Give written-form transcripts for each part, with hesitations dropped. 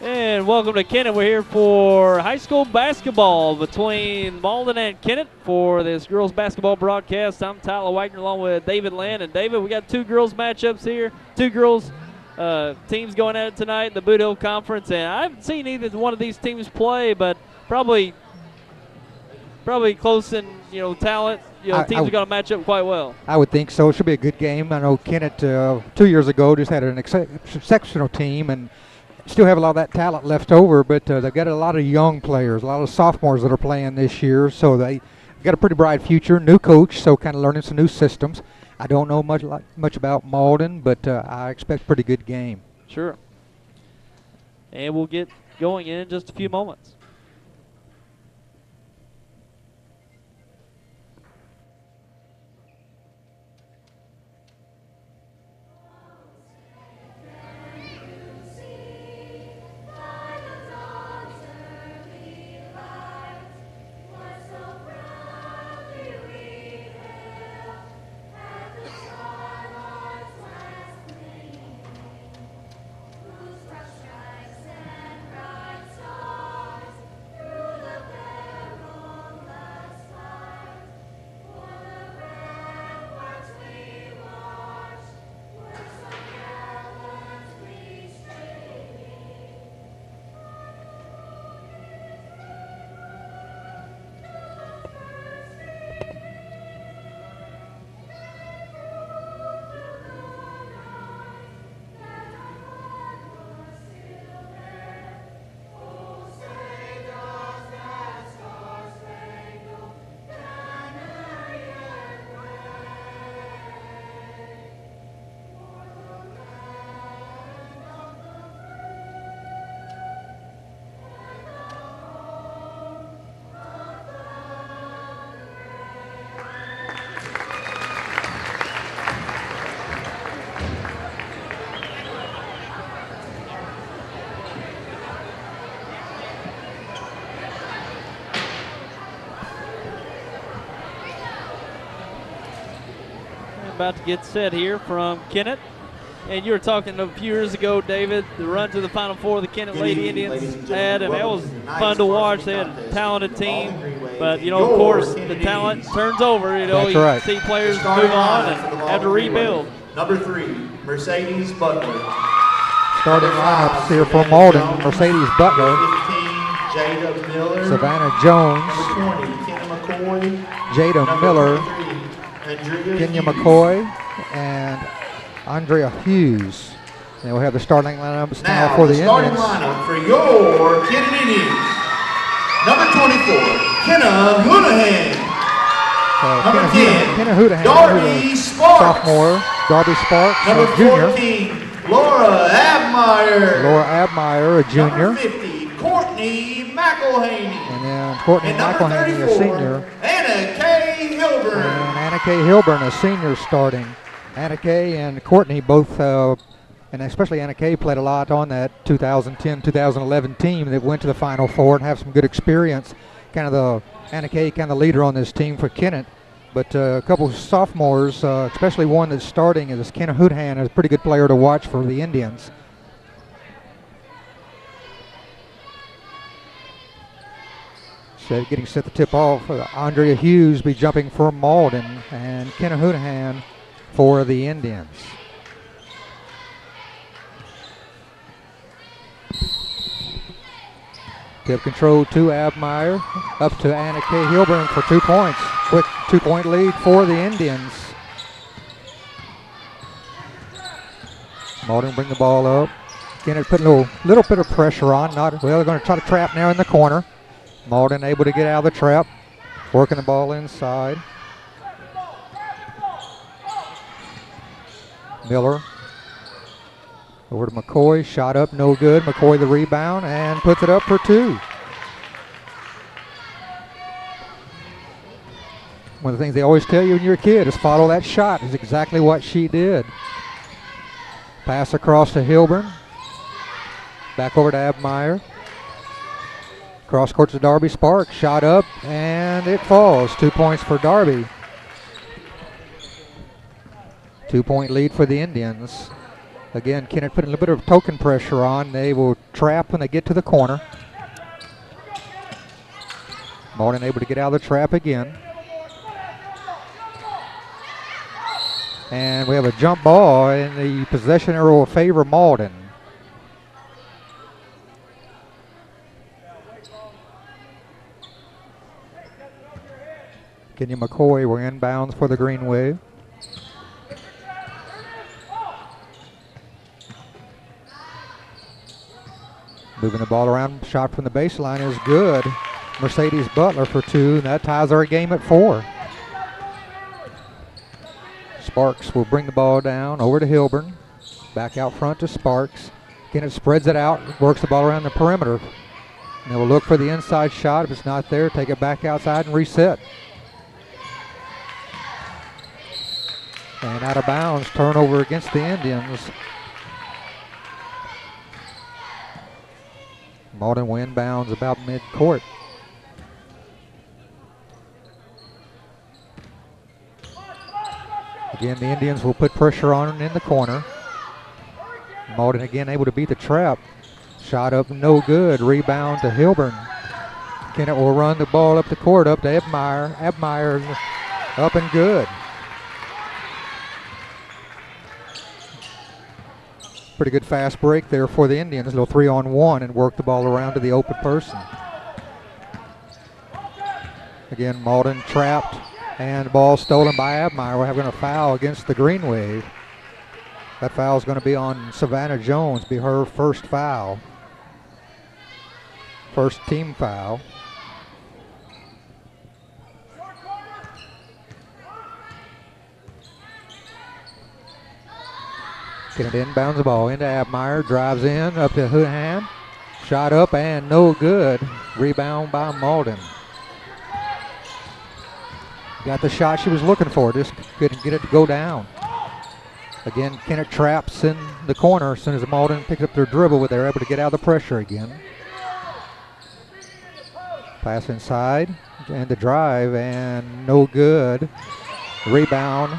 And welcome to Kennett. We're here for high school basketball between Malden and Kennett for this girls basketball broadcast. I'm Tyler Wagner along with David Land. And David, we got two girls matchups here, two girls teams going at it tonight in the Bootheel Conference. And I haven't seen either one of these teams play, but probably close in talent. Teams are going to match up quite well. I would think so. It should be a good game. I know Kennett 2 years ago just had an exceptional team and still have a lot of that talent left over, but they've got a lot of young players, a lot of sophomores that are playing this year, so they got a pretty bright future. New coach, so kind of learning some new systems. I don't know much about Malden, but I expect a pretty good game. Sure. And we'll get going in just a few moments. About to get set here from Kennett. And you were talking a few years ago, David, the run to the Final Four the Kennett Lady Indians had, and that was fun to watch. They had a talented team, but, of course, the talent turns over. That's you right. see players move on and have to rebuild. Number 3, Mercedes Butler. Starting lineups here for Malden: Mercedes Butler, 15, Jada Miller. Savannah Jones, Number 20, Kenna McCoy. Jada Number Miller, 23, Kenya McCoy, and Andrea Hughes. And we'll have the starting lineups now for the starting Indians. lineup for your Kennett Indians. Number 24, Kenna Houlihan. Number 10, Kenna Houlihan, Darby Sparks. sophomore. Darby Sparks, Number a junior. 14, Laura Abmeyer. Laura Abmeyer, a junior. Number 50, Courtney McElhaney. And then Courtney And number McElhaney, a 34, senior. Anna Kay Hilburn. And Anna Kay Hilburn, a senior, starting. Anna Kay and Courtney both, and especially Anna Kay, played a lot on that 2010-2011 team that went to the Final Four and have some good experience. Anna Kay, kind of the leader on this team for Kennett. But a couple of sophomores, especially one that's starting, is Kenna Houlihan, is a pretty good player to watch for the Indians. Getting set to tip off, Andrea Hughes be jumping for Malden, and Kenna Houlihan for the Indians. Tip control to Abmeyer, up to Anna Kay Hilburn for 2 points. Quick 2-point lead for the Indians. Malden bring the ball up. Kennett putting a little bit of pressure on. They're going to try to trap now in the corner. Malden able to get out of the trap, working the ball inside. Miller over to McCoy, shot up, no good. McCoy the rebound and puts it up for 2. One of the things they always tell you when you're a kid is follow that shot, is exactly what she did. Pass across to Hilburn, back over to Abmeyer. Cross court to Darby Sparks, shot up, and it falls. 2 points for Darby. 2-point lead for the Indians. Again, Kennett putting a little bit of token pressure on. They will trap when they get to the corner. Malden able to get out of the trap again. And we have a jump ball, and the possession arrow will favor Malden. Kenya McCoy will inbounds for the Green Wave. Moving the ball around, shot from the baseline is good. Mercedes Butler for 2, and that ties our game at 4. Sparks will bring the ball down over to Hilburn. Back out front to Sparks. Kennett spreads it out, works the ball around the perimeter. And they'll look for the inside shot. If it's not there, take it back outside and reset. And out of bounds, turnover against the Indians. Malden will inbounds about mid-court. Again, the Indians will put pressure on in the corner. Malden again able to beat the trap. Shot up, no good. Rebound to Hilburn. Kennett will run the ball up the court, up to Ebmeyer. Ebmeyer up and good. Pretty good fast break there for the Indians. A little 3-on-1 and work the ball around to the open person. Again, Malden trapped and ball stolen by Ebmeyer. We're having a foul against the Green Wave. That foul is going to be on Savannah Jones, be her first foul. First team foul. Kennett inbounds the ball into Ebmeyer, drives in, up to Hounahan. Shot up and no good. Rebound by Malden. Got the shot she was looking for, just couldn't get it to go down. Again, Kennett traps in the corner as soon as Malden picks up their dribble, but they're able to get out of the pressure again. Pass inside and the drive and no good. Rebound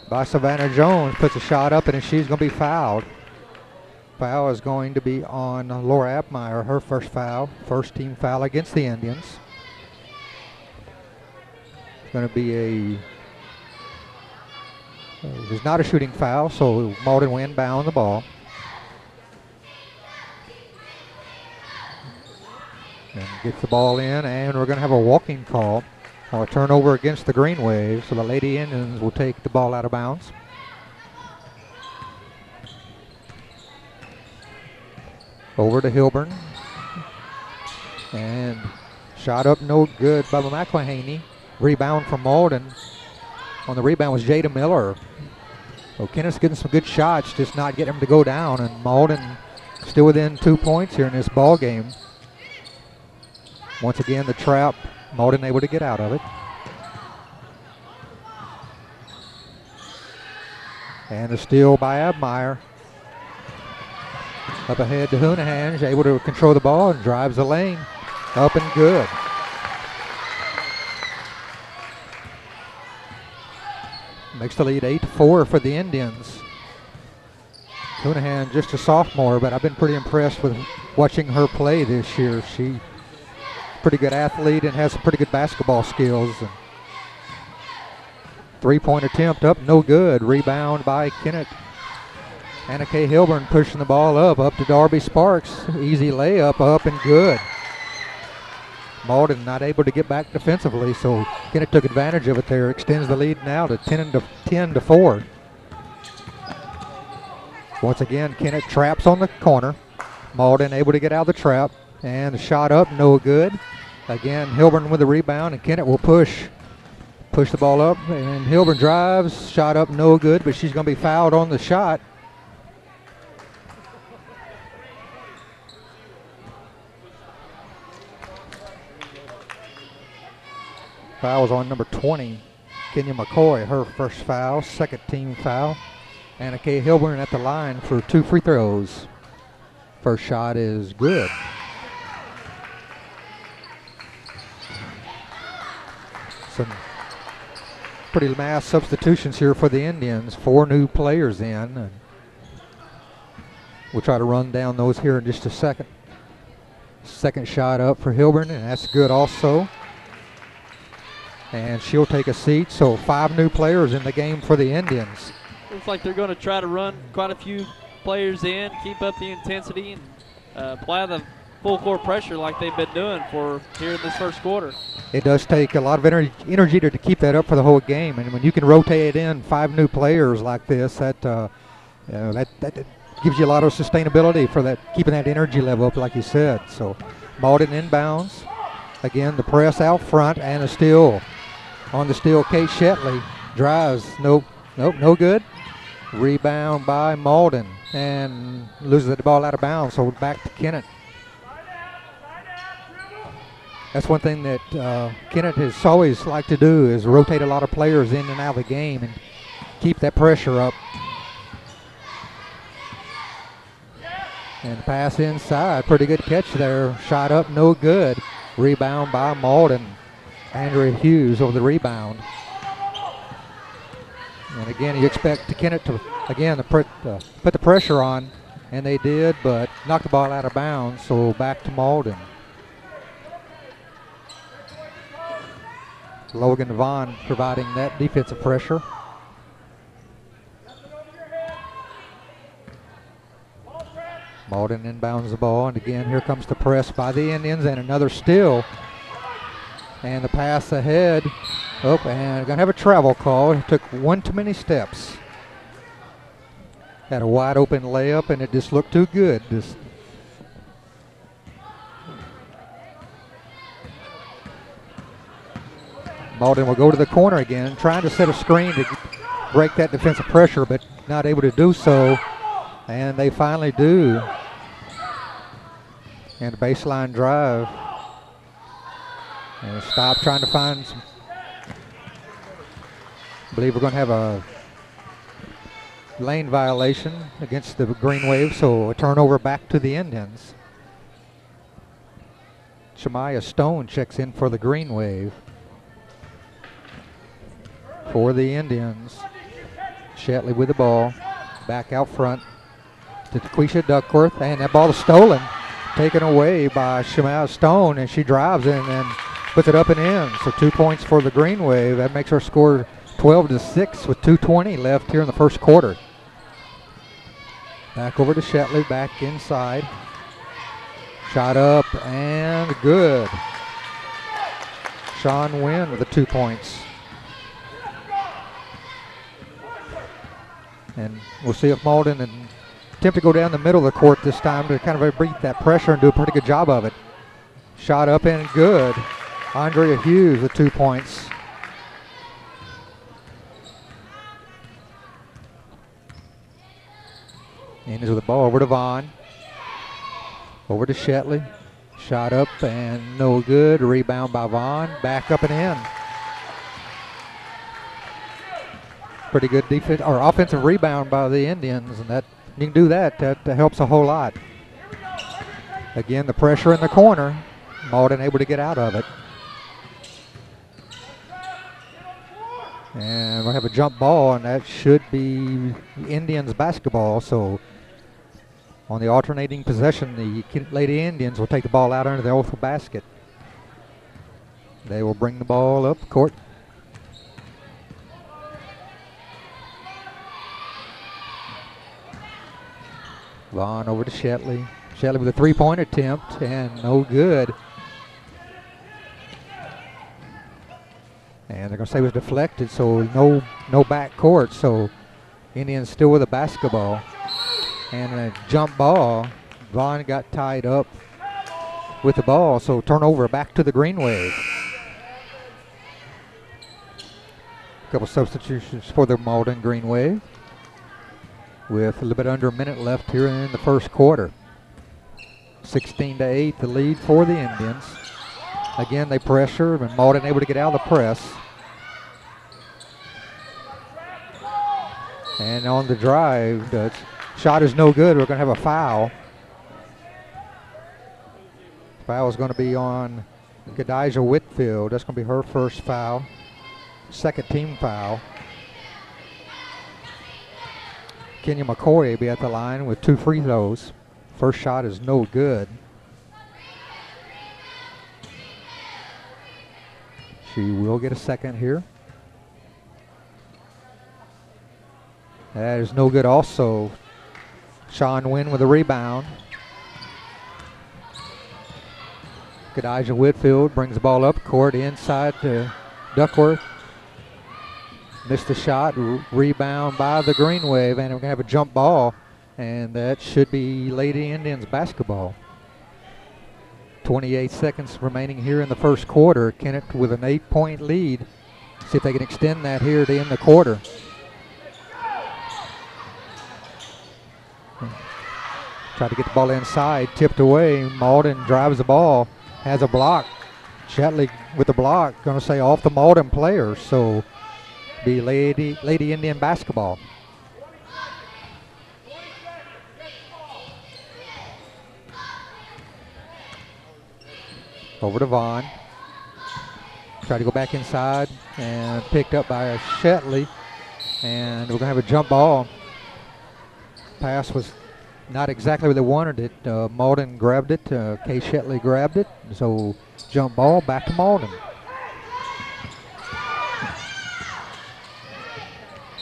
by Savannah Jones, puts a shot up and she's going to be fouled. Foul is going to be on Laura Ebmeyer, her first foul, first team foul against the Indians. It's going to be it's not a shooting foul, so Malden will inbound the ball. And gets the ball in, and we're going to have a walking call. A turnover against the Green Wave, so the Lady Indians will take the ball out of bounds. Over to Hilburn. And shot up no good by McElhaney. Rebound from Malden. On the rebound was Jada Miller. So Kennett's getting some good shots, just not getting them to go down. And Malden still within 2 points here in this ball game. Once again, the trap. Malden able to get out of it. And a steal by Ebmeyer. Up ahead to Hounahan. He's able to control the ball and drives the lane. Up and good. Makes the lead 8-4 for the Indians. Hounahan, just a sophomore, but I've been pretty impressed with watching her play this year. She's a pretty good athlete and has some pretty good basketball skills. And three-point attempt up, no good. Rebound by Kennett. Anna Kay Hilburn pushing the ball up to Darby Sparks. Easy layup, up and good. Malden not able to get back defensively, so Kennett took advantage of it there. Extends the lead now to 10-4. Once again, Kennett traps on the corner. Malden able to get out of the trap. And the shot up, no good. Again, Hilburn with the rebound, and Kennett will push the ball up. And Hilburn drives, shot up, no good, but she's going to be fouled on the shot. Foul's on number 20, Kenya McCoy, her first foul, second team foul. Anna Kay Hilburn at the line for 2 free throws. First shot is good. Some pretty mass substitutions here for the Indians. 4 new players in. We'll try to run down those here in just a second. Second shot up for Hilburn, and that's good also. And she'll take a seat. So 5 new players in the game for the Indians. Looks like they're going to try to run quite a few players in, keep up the intensity, and apply the full court pressure like they've been doing for here in this first quarter. It does take a lot of energy to keep that up for the whole game, and when you can rotate in 5 new players like this, that gives you a lot of sustainability for that, keeping that energy level up, like you said. So Malden inbounds. Again, the press out front and a steal. On the steal, Kate Shetley drives. Nope, no good. Rebound by Malden and loses the ball out of bounds. So back to Kennett. That's one thing that Kennett has always liked to do, is rotate a lot of players in and out of the game and keep that pressure up. And the pass inside, pretty good catch there. Shot up, no good. Rebound by Malden. Andrea Hughes over the rebound. And again, you expect Kennett to, again, put the pressure on, and they did, but knocked the ball out of bounds, so back to Malden. Logan Vaughn providing that defensive pressure. Malden inbounds the ball, and again, here comes the press by the Indians, and another steal. And the pass ahead. Oh, and gonna have a travel call. It took one too many steps. Had a wide open layup, and it just looked too good. Malden will go to the corner again, trying to set a screen to break that defensive pressure, but not able to do so. And they finally do. And baseline drive. And stop trying to find some. I believe we're going to have a lane violation against the Green Wave, so a turnover back to the Indians. Shemaya Stone checks in for the Green Wave. For the Indians, Shetley with the ball, back out front to Quisha Duckworth, and that ball is stolen, taken away by Shemaya Stone, and she drives in and puts it up and in. So 2 points for the Green Wave. That makes our score 12-6 with 2:20 left here in the first quarter. Back over to Shetley, back inside. Shot up and good. Sean Wynn with the 2 points. And we'll see if Malden and attempt to go down the middle of the court this time to kind of beat that pressure and do a pretty good job of it. Shot up and good. Andrea Hughes with 2 points. Indians with the ball over to Vaughn. Over to Shetley. Shot up and no good. Rebound by Vaughn. Back up and in. Pretty good defense or offensive rebound by the Indians, and that you can do that. That helps a whole lot. Again, the pressure in the corner. Malden able to get out of it. And we'll have a jump ball, and that should be Indians basketball. So on the alternating possession, the Lady Indians will take the ball out under the Oathel basket. They will bring the ball up court. Vaughn over to Shetley. Shetley with a three-point attempt, and no good. And they're going to say it was deflected, so no back court. So Indians still with a basketball. And a jump ball. Vaughn got tied up with the ball, so turnover back to the Green Wave. A couple substitutions for the Malden Green Wave, with a little bit under a minute left here in the first quarter. 16-8, the lead for the Indians. Again, they pressure, and Malden able to get out of the press. And on the drive, the shot is no good. We're going to have a foul. Foul is going to be on Kadijah Whitfield. That's going to be her first foul. Second team foul. Kenya McCoy will be at the line with 2 free throws. First shot is no good. She will get a second here. That is no good also. Sean Wynn with a rebound. Kadijah Whitfield brings the ball up court inside to Duckworth. Missed the shot. Rebound by the Green Wave, and we're going to have a jump ball, and that should be Lady Indians basketball. 28 seconds remaining here in the first quarter. Kennett with an 8-point lead. See if they can extend that here to end the quarter. Try to get the ball inside, tipped away. Malden drives the ball, has a block. Shetley with the block, going to say off the Malden players, so be Lady Indian basketball. Over to Vaughn. Try to go back inside and picked up by Shetley, and we're going to have a jump ball. Pass was not exactly where they wanted it. Malden grabbed it. Kay Shetley grabbed it. So jump ball back to Malden.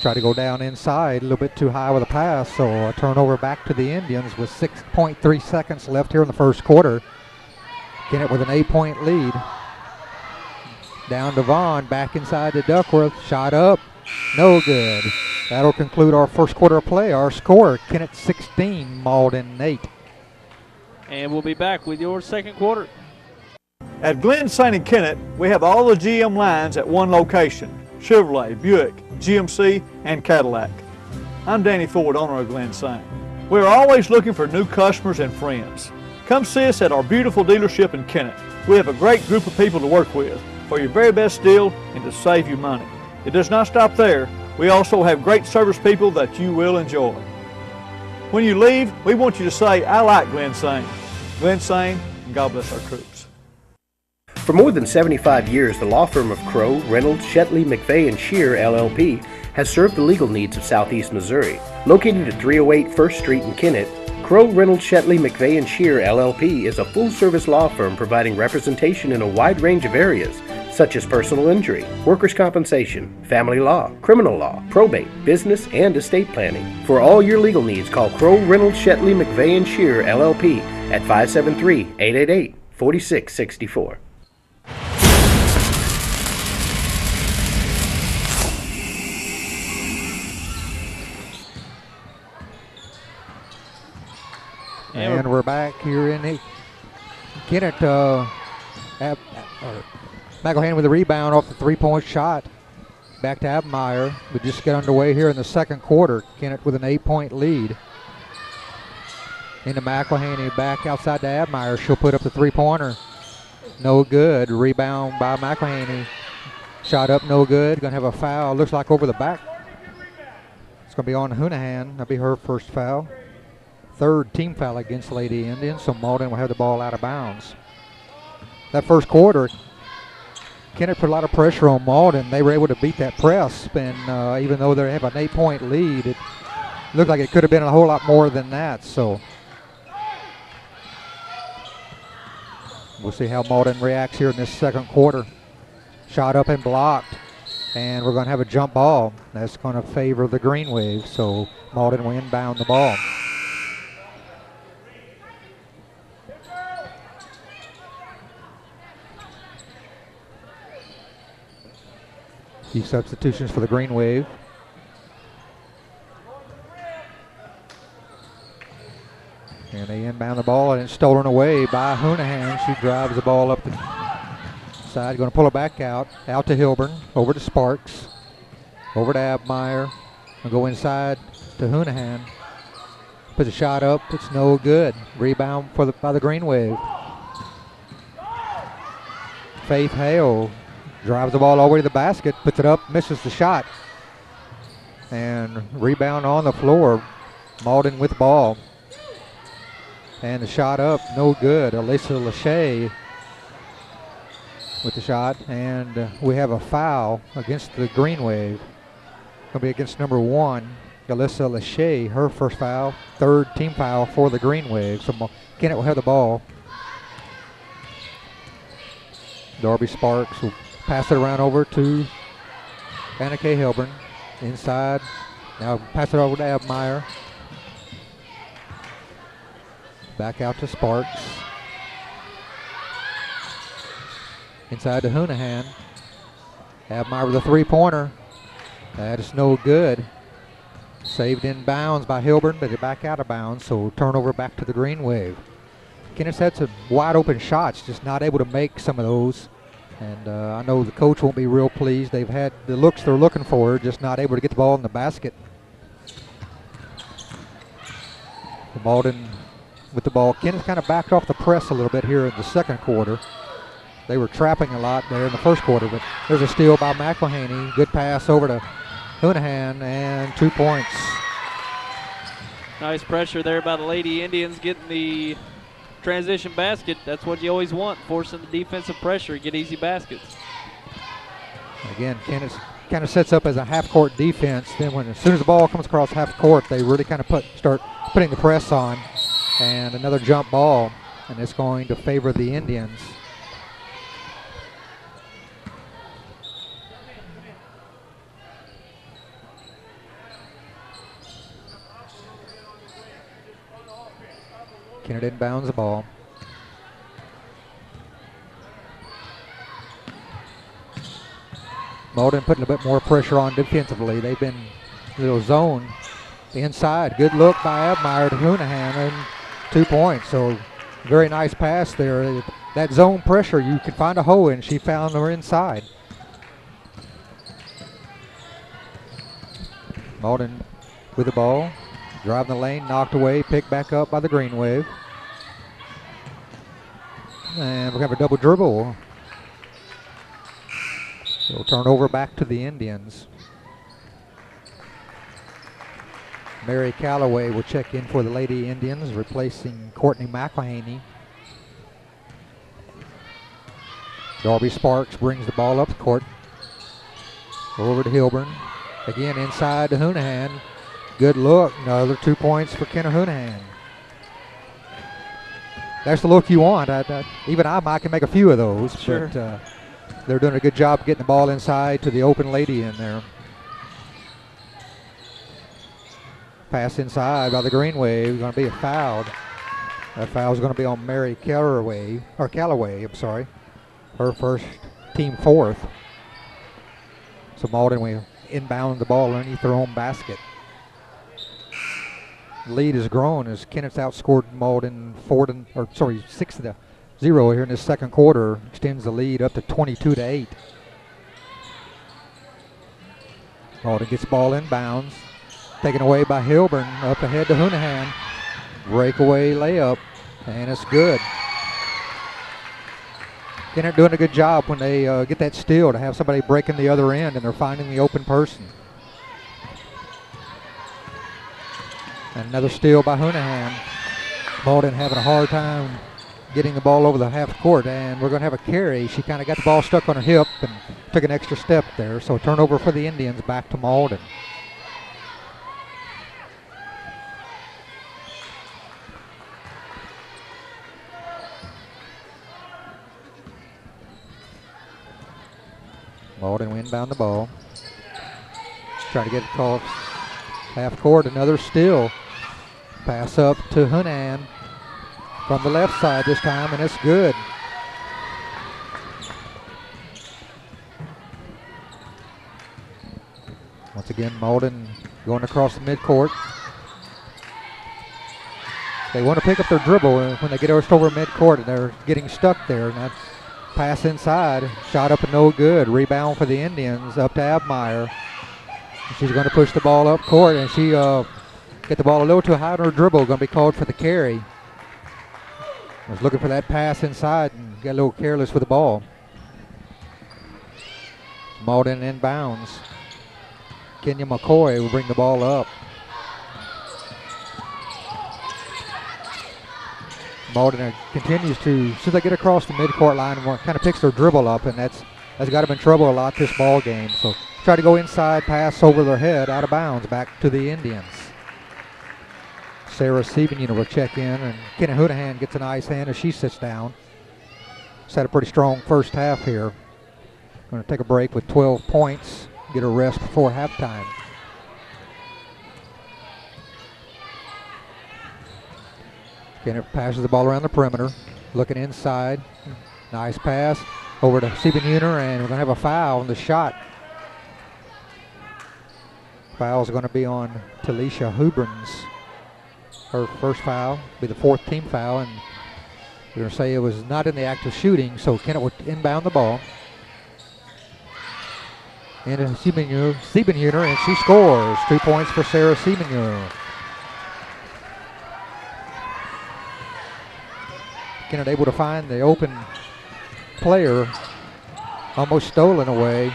Try to go down inside, a little bit too high with a pass. So a turnover back to the Indians with 6.3 seconds left here in the first quarter. Kennett with an 8-point lead. Down to Vaughn, back inside to Duckworth. Shot up, no good. That'll conclude our first quarter of play. Our score, Kennett 16, Malden 8. And we'll be back with your second quarter. At Glen St. and Kennett, we have all the GM lines at one location: Chevrolet, Buick, GMC, and Cadillac. I'm Danny Ford, owner of Glen St. We're always looking for new customers and friends. Come see us at our beautiful dealership in Kennett. We have a great group of people to work with for your very best deal and to save you money. It does not stop there. We also have great service people that you will enjoy. When you leave, we want you to say, I like Glen St. Glen St., and God bless our troops. For more than 75 years, the law firm of Crowe, Reynolds, Shetley, McVeigh, and Shear, LLP, has served the legal needs of Southeast Missouri. Located at 308 1st Street in Kennett, Crowe, Reynolds, Shetley, McVeigh, and Shear, LLP is a full-service law firm providing representation in a wide range of areas, such as personal injury, workers' compensation, family law, criminal law, probate, business, and estate planning. For all your legal needs, call Crowe, Reynolds, Shetley, McVeigh, and Shear, LLP at 573-888-4664. And we're back here in Kennett. McElhaney with a rebound off the 3-point shot. Back to Abmeyer. We just get underway here in the second quarter. Kennett with an 8-point lead. Into McElhaney, back outside to Abmeyer. She'll put up the 3-pointer. No good. Rebound by McElhaney. Shot up, no good. Going to have a foul. Looks like over the back. It's going to be on Hounahan. That'll be her first foul. Third team foul against Lady Indians, so Malden will have the ball out of bounds. That first quarter, Kennett put a lot of pressure on Malden. They were able to beat that press, and even though they have an 8-point lead, it looked like it could have been a whole lot more than that. So we'll see how Malden reacts here in this second quarter. Shot up and blocked, and we're going to have a jump ball. That's going to favor the Green Wave, so Malden will inbound the ball. Few substitutions for the Green Wave. And they inbound the ball, and it's stolen away by Hounahan. She drives the ball up the side, going to pull it back out to Hilburn, over to Sparks, over to Abmeyer, and go inside to Hounahan. Puts a shot up, it's no good. Rebound by the Green Wave. Faith Hale drives the ball all the way to the basket, puts it up, misses the shot. And rebound on the floor. Malden with the ball. And the shot up, no good. Alyssa Lachey with the shot. And we have a foul against the Green Wave. Going to be against number 1. Alyssa Lachey, her first foul, third team foul for the Green Wave. So Kennett will have the ball. Darby Sparks will pass it around over to Anna Kay Hilburn. Inside. Now pass it over to Abmeyer. Back out to Sparks. Inside to Hounahan. Abmeyer with a three-pointer. That is no good. Saved in bounds by Hilburn, but they're back out of bounds, so turnover back to the Green Wave. Kennett's had some wide open shots, just not able to make some of those. And I know the coach won't be real pleased. They've had the looks they're looking for, just not able to get the ball in the basket. Malden with the ball. Kennett's kind of backed off the press a little bit here in the second quarter. They were trapping a lot there in the first quarter, but there's a steal by McElhaney. Good pass over to Hounahan, and 2 points. Nice pressure there by the Lady Indians getting the transition basket. That's what you always want, forcing the defensive pressure, get easy baskets. Again, Kennett kind of sets up as a half-court defense. Then as soon as the ball comes across half-court, they really kind of start putting the press on. And another jump ball, and it's going to favor the Indians. Kennett inbounds the ball. Malden putting a bit more pressure on defensively. They've been a little zone inside. Good look by Abmeyer to Hounahan, and 2 points. So very nice pass there. That zone pressure, you could find a hole in. She found her inside. Malden with the ball. Driving the lane, knocked away, picked back up by the Green Wave. And we're going to have a double dribble. So turnover back to the Indians. Mary Calloway will check in for the Lady Indians, replacing Courtney McElhaney. Darby Sparks brings the ball up the court. Over to Hilburn. Again inside to Hounahan. Good look. Another 2 points for Kenna Hounahan. That's the look you want. Even I can make a few of those. Sure. But they're doing a good job getting the ball inside to the open lady in there. Pass inside by the Green Wave. Going to be a foul. That foul is going to be on Mary Calloway. I'm sorry. Her first, team fourth. So Malden will inbound the ball underneath their own basket. Lead has grown as Kennett's outscored Malden 6-0 here in this second quarter. Extends the lead up to 22-8. Malden gets the ball inbounds. Taken away by Hilburn. Up ahead to Hounahan. Breakaway layup, and it's good. Kennett doing a good job when they get that steal to have somebody breaking the other end and they're finding the open person. And another steal by Hounahan. Malden having a hard time getting the ball over the half court, and we're going to have a carry. She kind of got the ball stuck on her hip and took an extra step there. So a turnover for the Indians, back to Malden. Malden will inbound the ball. Trying to get it off half court. Another steal. Pass up to Hounahan from the left side this time, and it's good. Once again, Malden going across the midcourt. They want to pick up their dribble when they get over midcourt, and they're getting stuck there. And that's pass inside, shot up and no good. Rebound for the Indians, up to Abmeyer. She's going to push the ball up court, and she get the ball a little too high on her dribble. Going to be called for the carry. Was looking for that pass inside and got a little careless with the ball. Malden inbounds. Kenya McCoy will bring the ball up. Malden continues to, as soon as they get across the midcourt line, kind of picks their dribble up, and that's got them in trouble a lot this ball game. So try to go inside, pass over their head, out of bounds, back to the Indians. Sarah Siebenhuner will check in, and Kenna Houdahan gets a nice hand as she sits down. She's had a pretty strong first half here. Going to take a break with 12 points, get a rest before halftime. Kenna passes the ball around the perimeter, looking inside. Nice pass over to Siebenhuner, and we're going to have a foul on the shot. Foul is going to be on Talisha Hubrans. Her first foul, be the 4th team foul, and we're going to say it was not in the act of shooting, so Kennett would inbound the ball. And Siebenhuner, and she scores. 2 points for Sarah Siebenhuner. Kennett able to find the open player, almost stolen away.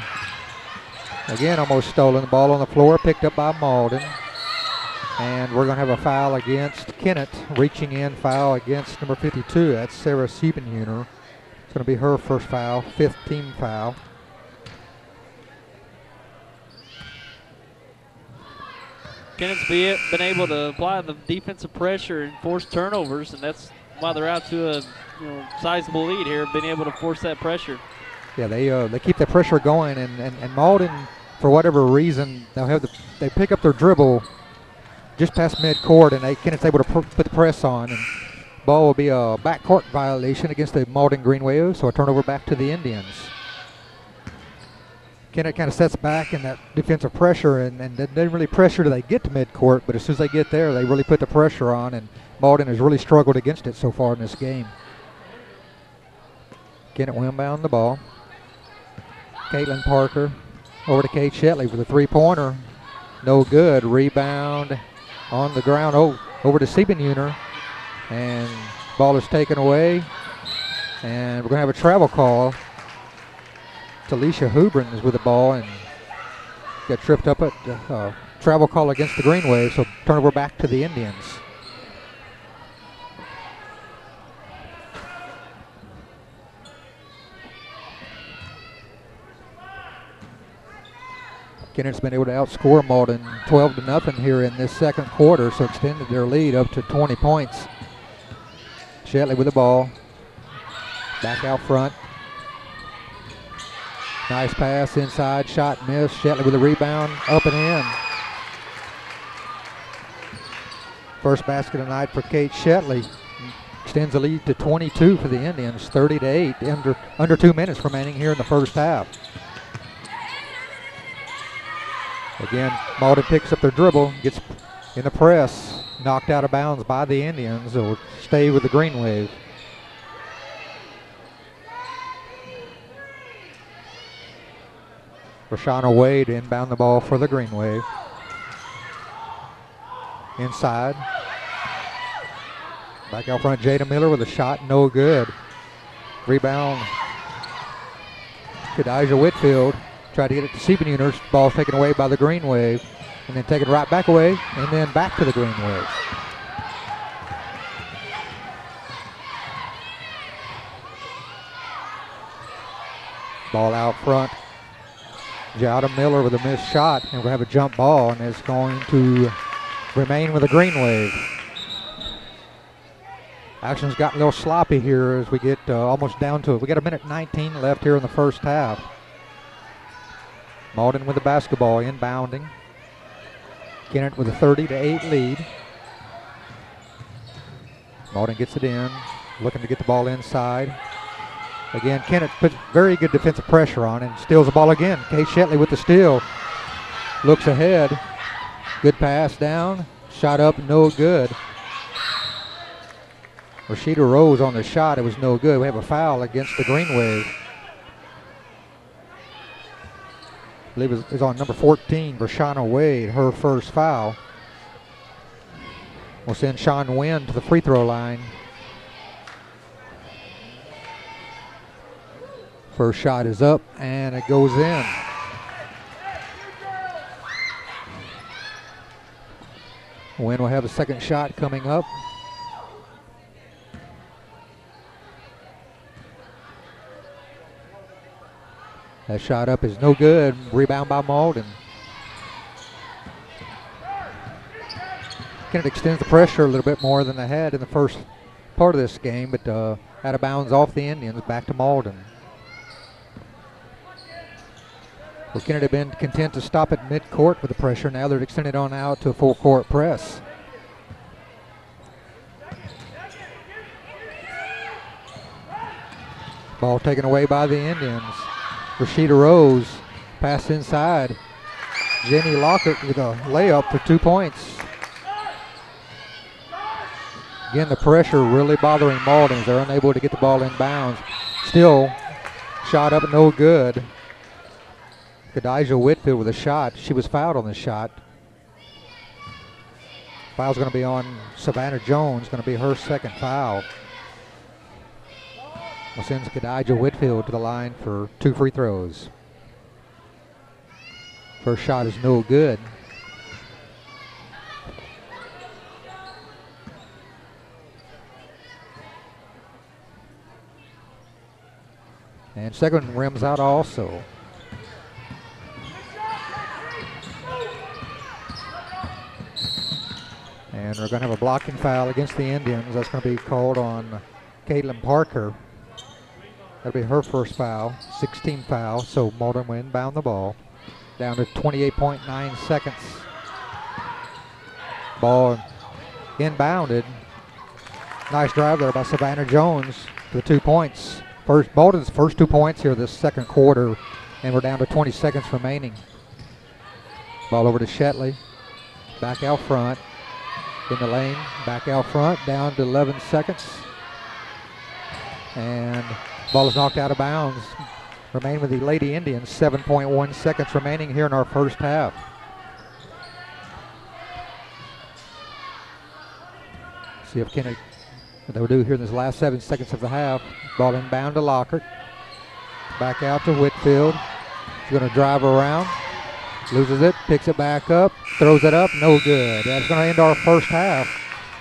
Again, almost stolen. The ball on the floor, picked up by Malden. And we're going to have a foul against Kennett, reaching in foul against number 52. That's Sarah Siebenhuner. It's going to be her first foul, 5th team foul. Kennett's been able to apply the defensive pressure and force turnovers, and that's why they're out to a sizable lead here, being able to force that pressure. Yeah, they keep the pressure going, and Malden, for whatever reason, they pick up their dribble just past midcourt, and Kennett's able to put the press on, and ball will be a backcourt violation against the Malden Green Waves, so a turnover back to the Indians. Kennett kind of sets back in that defensive pressure, and they didn't really pressure till they get to midcourt, but as soon as they get there, they really put the pressure on, and Malden has really struggled against it so far in this game. Kennett will inbound the ball. Caitlin Parker over to Kate Shetley for the three-pointer. No good. Rebound on the ground. Over to Siebenhuner. And ball is taken away. And we're going to have a travel call. Talisha Hubrans with the ball and got tripped up at travel call against the Green Wave. So turnover back to the Indians. Kennett's been able to outscore Malden 12-0 here in this second quarter, so extended their lead up to 20 points. Shetley with the ball. Back out front. Nice pass inside, shot missed. Shetley with a rebound, up and in. First basket of the night for Kate Shetley. Extends the lead to 22 for the Indians, 30-8, under 2 minutes remaining here in the first half. Again, Malden picks up their dribble, gets in the press, knocked out of bounds by the Indians. They'll stay with the Green Wave. Rashana Wade inbound the ball for the Green Wave. Inside. Back out front, Jada Miller with a shot, no good. Rebound, Kadijah Whitfield. Tried to get it to Siebenhuner. Ball taken away by the Green Wave. And then taken right back away, and then back to the Green Wave. Ball out front. Jada Miller with a missed shot, and we'll have a jump ball, and it's going to remain with the Green Wave. Action's gotten a little sloppy here as we get almost down to it. We got 1:19 left here in the first half. Malden with the basketball, inbounding. Kennett with a 30-8 lead. Malden gets it in, looking to get the ball inside. Again, Kennett puts very good defensive pressure on and steals the ball again. Kate Shetley with the steal. Looks ahead. Good pass down. Shot up, no good. Rashida Rose on the shot, it was no good. We have a foul against the Green Wave. I believe is on number 14, Rashana Wade, her first foul. We'll send Sean Wynn to the free throw line. First shot is up, and it goes in. Wynn will have a second shot coming up. That shot up is no good. Rebound by Malden. Kennett extends the pressure a little bit more than they had in the first part of this game, but out of bounds off the Indians, back to Malden. Well, Kennett had been content to stop at midcourt with the pressure. Now they're extended on out to a full court press. Ball taken away by the Indians. Rashida Rose, pass inside. Jenny Lockhart with a layup for 2 points. Again, the pressure really bothering Malden as they're unable to get the ball in bounds. Still, shot up, no good. Kadijah Whitfield with a shot. She was fouled on the shot. Foul's going to be on Savannah Jones, going to be her second foul. Well, sends Kadijah Whitfield to the line for 2 free throws. First shot is no good. And second rims out also. And we're going to have a blocking foul against the Indians. That's going to be called on Caitlin Parker. That'll be her first foul, 16th foul. So Malden will inbound the ball. Down to 28.9 seconds. Ball inbounded. Nice drive there by Savannah Jones for the 2 points. Malden's first 2 points here this second quarter, and we're down to 20 seconds remaining. Ball over to Shetley. Back out front. In the lane, back out front, down to 11 seconds. And ball is knocked out of bounds. Remain with the Lady Indians, 7.1 seconds remaining here in our first half. See if Kennett, what they'll do here in this last 7 seconds of the half. Ball inbound to Lockhart. Back out to Whitfield. She's going to drive around. Loses it, picks it back up, throws it up, no good. That's going to end our first half.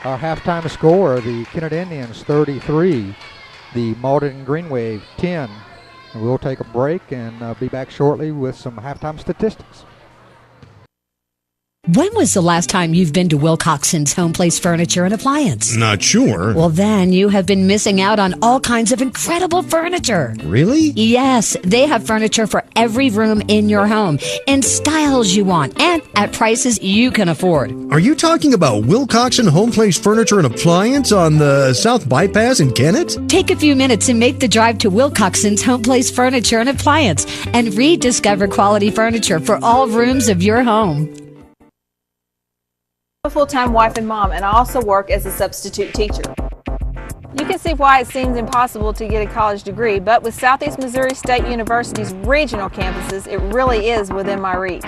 Our halftime score, the Kennett Indians 33, the Malden Green Wave 10. And we'll take a break and be back shortly with some halftime statistics. When was the last time you've been to Wilcoxon's Home Place Furniture and Appliance? Not sure. Well, then you have been missing out on all kinds of incredible furniture. Really? Yes, they have furniture for every room in your home in styles you want and at prices you can afford. Are you talking about Wilcoxon Home Place Furniture and Appliance on the South Bypass in Kennett? Take a few minutes and make the drive to Wilcoxon's Home Place Furniture and Appliance and rediscover quality furniture for all rooms of your home. I'm a full-time wife and mom, and I also work as a substitute teacher. You can see why it seems impossible to get a college degree, but with Southeast Missouri State University's regional campuses, it really is within my reach.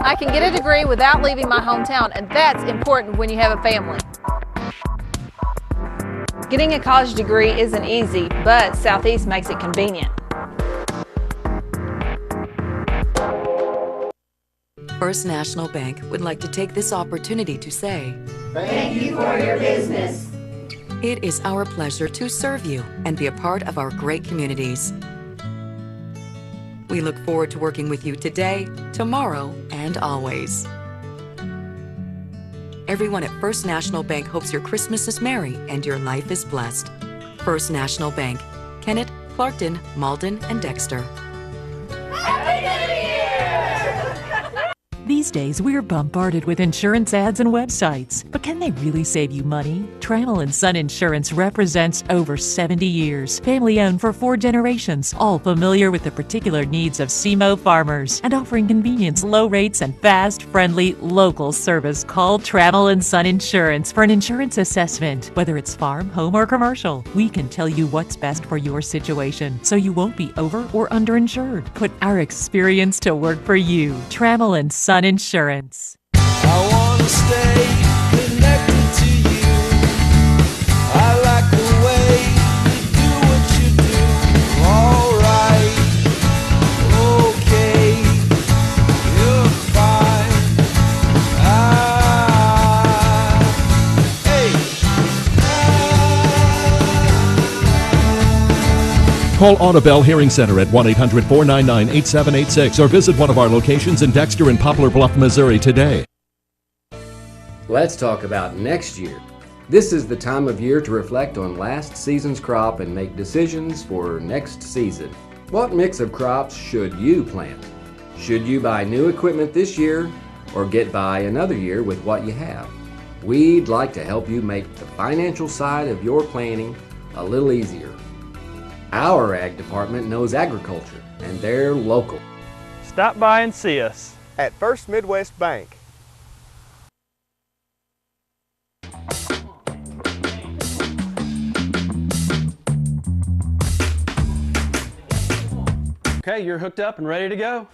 I can get a degree without leaving my hometown, and that's important when you have a family. Getting a college degree isn't easy, but Southeast makes it convenient. First National Bank would like to take this opportunity to say, thank you for your business. It is our pleasure to serve you and be a part of our great communities. We look forward to working with you today, tomorrow, and always. Everyone at First National Bank hopes your Christmas is merry and your life is blessed. First National Bank, Kennett, Clarkton, Malden, and Dexter. Happy New Year! These days, we're bombarded with insurance ads and websites. But can they really save you money? Trammell & Son Insurance represents over 70 years. Family-owned for 4 generations. All familiar with the particular needs of SEMO farmers. And offering convenience, low rates, and fast, friendly, local service. Call Trammell & Son Insurance for an insurance assessment. Whether it's farm, home, or commercial, we can tell you what's best for your situation so you won't be over or underinsured. Put our experience to work for you. Trammell & Son Insurance. I wanna stay connected to you. I like the way you do what you do. Alright, okay, you're fine. Call Audubell Hearing Center at 1-800-499-8786 or visit one of our locations in Dexter and Poplar Bluff, Missouri today. Let's talk about next year. This is the time of year to reflect on last season's crop and make decisions for next season. What mix of crops should you plant? Should you buy new equipment this year or get by another year with what you have? We'd like to help you make the financial side of your planning a little easier. Our ag department knows agriculture and they're local. Stop by and see us at First Midwest Bank. Okay, you're hooked up and ready to go.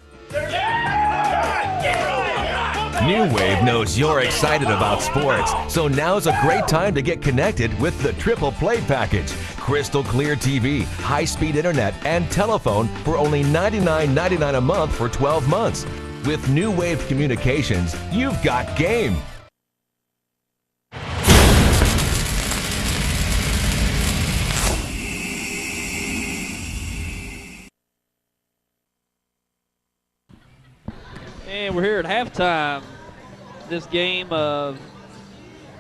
New Wave knows you're excited about sports, so now's a great time to get connected with the Triple Play Package. Crystal clear TV, high-speed internet, and telephone for only $99.99 a month for 12 months. With New Wave Communications, you've got game. And we're here at halftime. This game of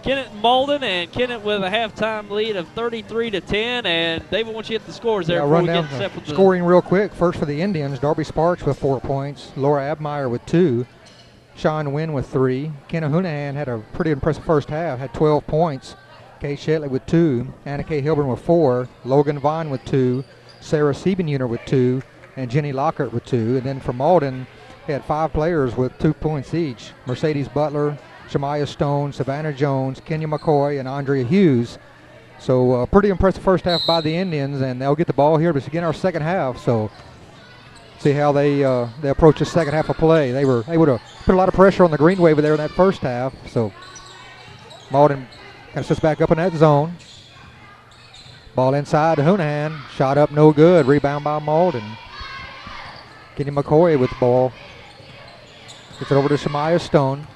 Kennett and Malden, and Kennett with a halftime lead of 33-10. And David, once you hit the scores there, before run we down get set with the scoring real quick. First for the Indians, Darby Sparks with 4 points, Laura Abmeyer with 2, Sean Wynn with 3. Kenna Hounahan had a pretty impressive first half, had 12 points. Kay Shetley with 2, Anna Kay Hilburn with 4, Logan Vaughn with 2, Sarah Siebenuner with 2, and Jenny Lockhart with 2. And then for Malden, he had 5 players with 2 points each. Mercedes Butler, Shamaya Stone, Savannah Jones, Kenya McCoy, and Andrea Hughes. So pretty impressive first half by the Indians, and they'll get the ball here to begin our second half. So see how they approach the second half of play. They would have put a lot of pressure on the Green Wave there in that first half. So Malden kind of sits back up in that zone. Ball inside to Hounahan. Shot up, no good. Rebound by Malden. Kenya McCoy with the ball. Gets it over to Shamaya Stone.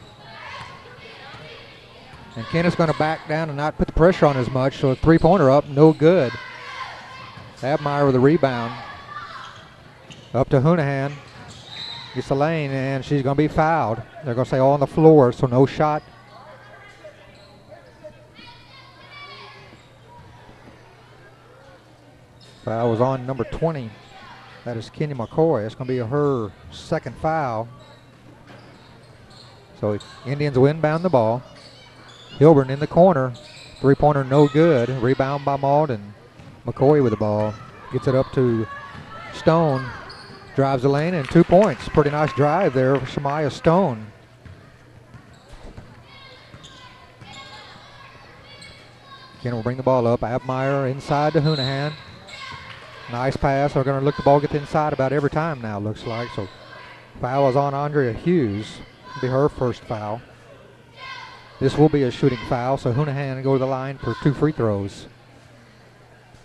And Kennett's going to back down and not put the pressure on as much, so a three-pointer up, no good. Abmeyer with a rebound. Up to Hounahan. Gets the lane, and she's going to be fouled. They're going to say all on the floor, so no shot. Foul was on number 20. That is Kenya McCoy. It's going to be her second foul. So Indians will inbound the ball. Hilburn in the corner. Three-pointer no good. Rebound by Malden. McCoy with the ball. Gets it up to Stone. Drives the lane and 2 points. Pretty nice drive there for Shamaya Stone. Again, will bring the ball up. Abmeyer inside to Hounahan. Nice pass. They're going to look the ball get inside about every time now, looks like. So foul is on Andrea Hughes. It'll be her first foul. This will be a shooting foul, so Hounahan will go to the line for 2 free throws.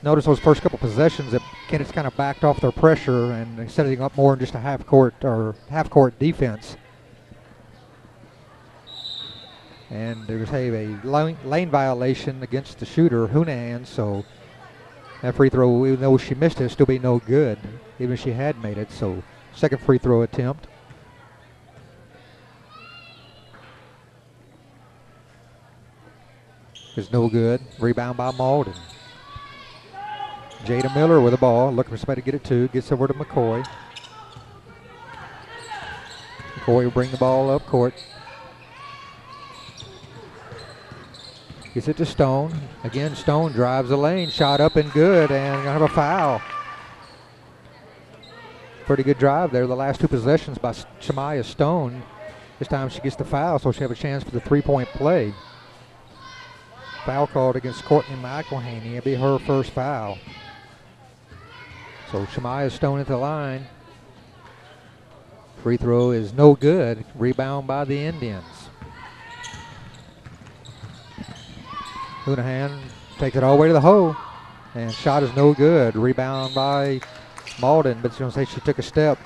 Notice those first couple possessions that Kennett's kind of backed off their pressure and setting up more in just a half-court defense. And there's a lane violation against the shooter, Hounahan, so that free throw, even though she missed it, still be no good, even if she had made it. So second free throw attempt. Is no good. Rebound by Malden. Jada Miller with the ball, looking for somebody to get it to. Gets over to McCoy. McCoy will bring the ball up court. Gets it to Stone. Again, Stone drives the lane. Shot up and good, and gonna have a foul. Pretty good drive there. The last 2 possessions by Shamaya Stone. This time she gets the foul, so she'll have a chance for the 3-point play. Foul called against Courtney McElhaney. It'll be her first foul. So Shamaya Stone at the line. Free throw is no good. Rebound by the Indians. Hounahan takes it all the way to the hole. And shot is no good. Rebound by Malden, but she's going to say she took a step.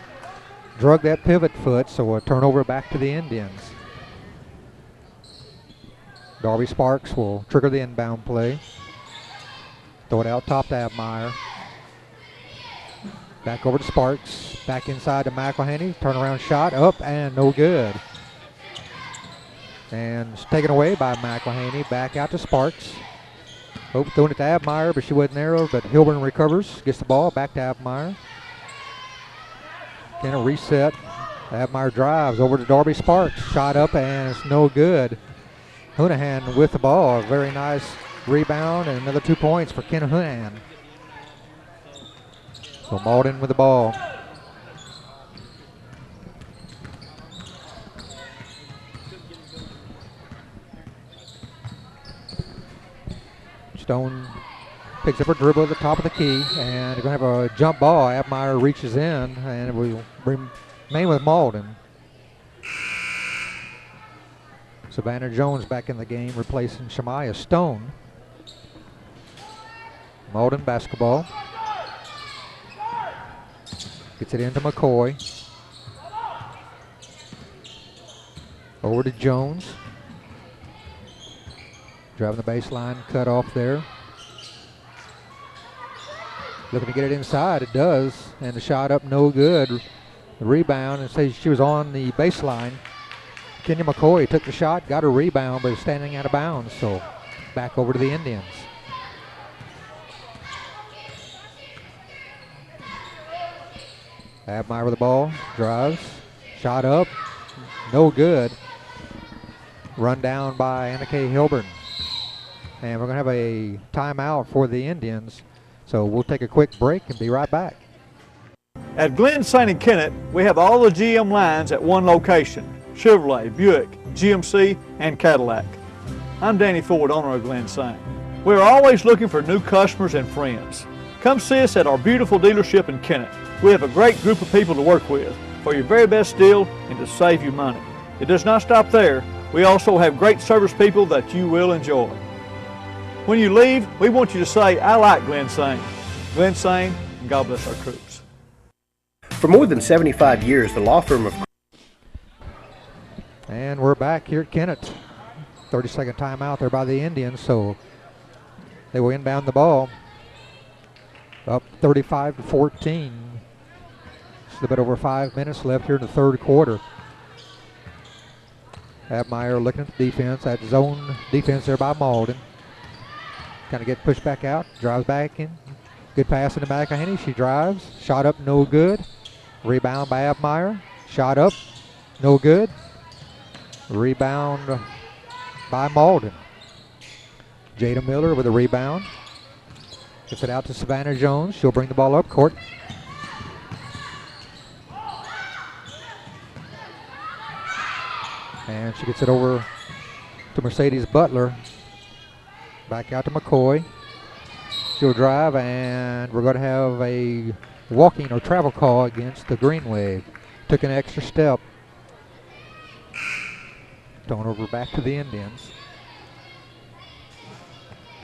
Drug that pivot foot, so a turnover back to the Indians. Darby Sparks will trigger the inbound play. Throw it out top to Abmeyer. Back over to Sparks. Back inside to McElhaney. Turnaround shot up and no good. And it's taken away by McElhaney. Back out to Sparks. Throwing it to Abmeyer, but she wasn't there. But Hilburn recovers. Gets the ball. Back to Abmeyer. Then a reset. Abmeyer drives over to Darby Sparks. Shot up and it's no good. Hounahan with the ball. A very nice rebound and another 2 points for Ken Hounahan. So Malden with the ball. Stone picks up her dribble at the top of the key, and they're going to have a jump ball. Abmeyer reaches in, and it will remain with Malden. Savannah Jones back in the game, replacing Shemaya Stone. Malden basketball. Gets it into McCoy. Over to Jones. Driving the baseline, cut off there. Looking to get it inside, it does. And the shot up, no good. The rebound, and says she was on the baseline. Kenya McCoy took the shot, got a rebound, but is standing out of bounds. So back over to the Indians. Abmeyer with the ball, drives, shot up, no good. Run down by Anna Kay Hilburn. And we're going to have a timeout for the Indians. So we'll take a quick break and be right back. At Glen St. Kennett, we have all the GM lines at one location: Chevrolet, Buick, GMC, and Cadillac. I'm Danny Ford, owner of Glen St. We're always looking for new customers and friends. Come see us at our beautiful dealership in Kennett. We have a great group of people to work with for your very best deal and to save you money. It does not stop there. We also have great service people that you will enjoy. When you leave, we want you to say, "I like Glen St." Glen St., and God bless our troops. For more than 75 years, the law firm of... And we're back here at Kennett. 30-second timeout there by the Indians, so they will inbound the ball. Up 35-14. Just a bit over 5 minutes left here in the third quarter. Abmeyer looking at the defense, that zone defense there by Malden. Kind of get pushed back out, drives back in. Good pass into McElhaney. She drives, shot up, no good. Rebound by Abmeyer, shot up, no good. Rebound by Malden. Jada Miller with a rebound. Gets it out to Savannah Jones. She'll bring the ball up court. And she gets it over to Mercedes Butler. Back out to McCoy. She'll drive, and we're going to have a walking or travel call against the Green Wave. Took an extra step. Turnover back to the Indians.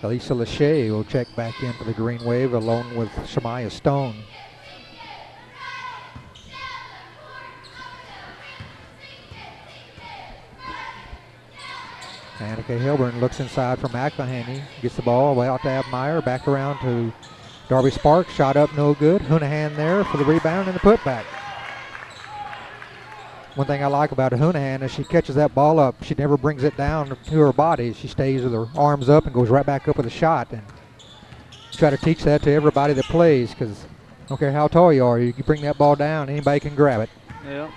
Elisa Lachey will check back in for the Green Wave along with Shemaya Stone. Annika Hilburn looks inside for McElhaney. Gets the ball way out to Abmeyer. Back around to Darby Sparks. Shot up, no good. Hounahan there for the rebound and the putback. One thing I like about Hounahan is she catches that ball up. She never brings it down to her body. She stays with her arms up and goes right back up with a shot. And try to teach that to everybody that plays, because I don't care how tall you are, you can bring that ball down, anybody can grab it. Yeah.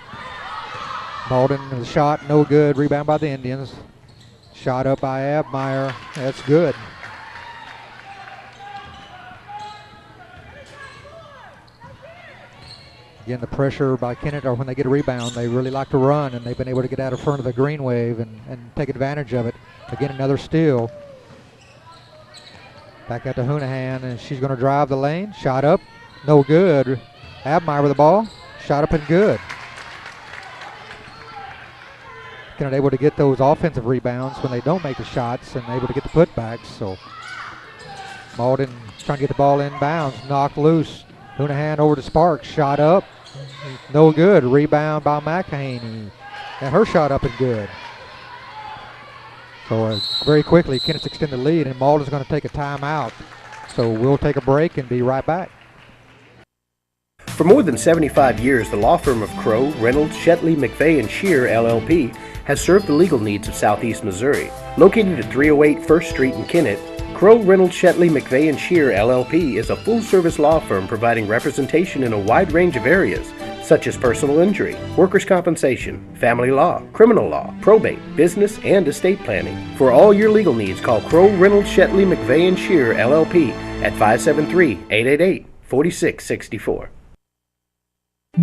Malden with a shot, no good. Rebound by the Indians. Shot up by Abmeyer. That's good. Again, the pressure by Kennett, or when they get a rebound, they really like to run, and they've been able to get out in front of the Green Wave and take advantage of it. Again, another steal. Back out to Hounahan, and she's going to drive the lane. Shot up, no good. Abmeyer with the ball. Shot up and good. Kennett able to get those offensive rebounds when they don't make the shots, and able to get the putbacks. So Malden trying to get the ball inbounds, knocked loose. Hounahan over to Sparks, shot up, no good. Rebound by McElhaney, and her shot up and good. So very quickly, Kennett's extended the lead, and Malden's going to take a timeout. So we'll take a break and be right back. For more than 75 years, the law firm of Crow, Reynolds, Shetley, McVeigh, and Shear, LLP, has served the legal needs of Southeast Missouri. Located at 308 First Street in Kennett, Crow, Reynolds, Shetley, McVeigh, and Shear, LLP is a full-service law firm providing representation in a wide range of areas, such as personal injury, workers' compensation, family law, criminal law, probate, business, and estate planning. For all your legal needs, call Crow, Reynolds, Shetley, McVeigh, and Shear, LLP at 573-888-4664.